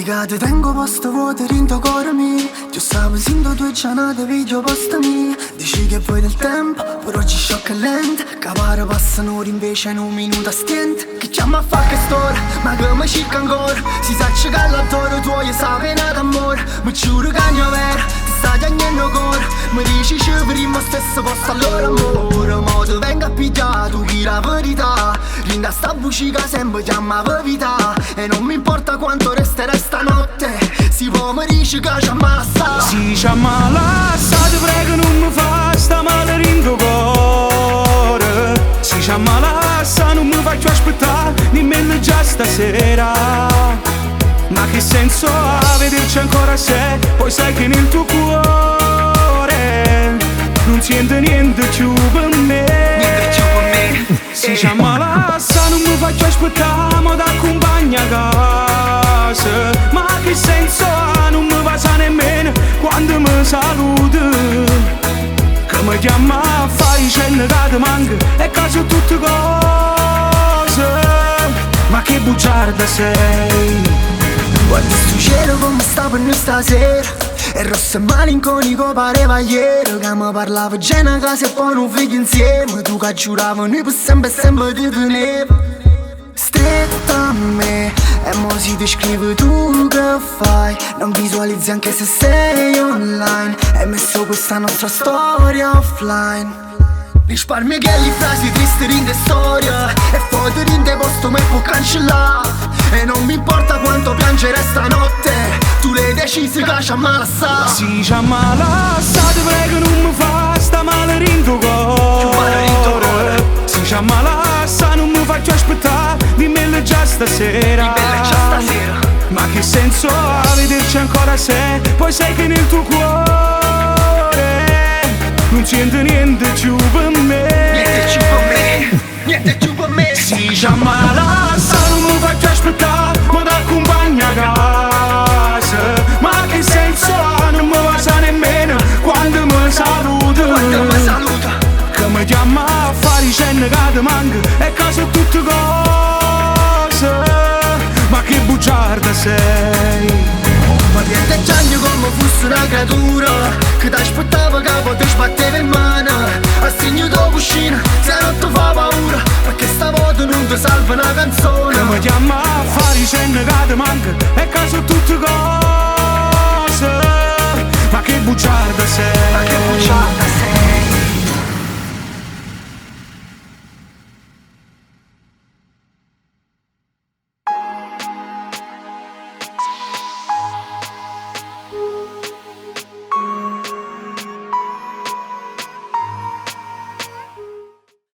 Dica te tengo posto vuoto dentro cuore mio. Ti stavo sentendo due giornate video posto mio. Dici che vuoi del tempo, però oggi sciocca e lento. Capare passano ore invece in un minuto a stint. Che chiama a fare che storia, ma che mi cerca ancora. Si sa che all'attore tuo sa pena d'amore. Mi giuro che è vero, ti sta piangendo ancora. Mi dici che prima stesso posto allora amore. Ma ti vengo a pigliare, tu chi la verità. Rinda sta bucica sempre chiama vita. E non mi importa quanto resterà stanotte. Si può mi dici che c'è massa. Si c'è massa, ti prego non mi fa sta male in tuo cuore. Si c'è massa, non mi faccio aspettare nemmeno già stasera. Ma che senso ha vederci ancora se poi sai che nel tuo cuore non sente niente più per me. Si c'è massa, non mi faccio aspettare, ma ti accompagno a casa. Ma che senso ha, non mi va sa nemmeno quando mi saluta. Che mi chiama a fare scene che ti manca e che sono tutte cose. Ma che bugiarda sei. Guarda sto cielo come sta per noi stasera. E rosso e malinconico pareva ieri. Che mi parlava già in casa e poi non figli insieme. Tu che giuravo noi per sempre e sempre ti tenevo stretta a me. E mo si ti scrive tu che fai. Non visualizzi anche se sei online. Hai messo questa nostra storia offline. Risparmio che le frasi tristi rinde storia. E poi ti rinde posto me può cancellare. E non mi importa quanto piangere stanotte. Tu l'hai deciso che c'è male assai. Si c'è male assai, ti prego non mi fa sta male in tuo cuore. Si c'è male assai, non mi faccio aspettare dimmelo già stasera. Ma che senso ha vederci ancora se poi sai che nel tuo cuore non sente niente più per me. Niente più per me, niente più per me. Si c'è male assai, non mi faccio aspettare, ma ti accompagno a casa. Ma che senso ha, non mi va sa nemmeno quando mi saluta. Che mi chiama a fare scene che ti manca e che sono tutte cose. Ma che bugiarda sei. Ma niente giagno come fosse una creatura che ti aspettava che poi ti sbatteva in mano. A segno tua cucina se non ti fa paura, perché stavolta non ti salva una canzone. Che mi chiama a fare scene che ti manca e che sono tutte cose. Ma che bugiarda sei. Ma che bugiarda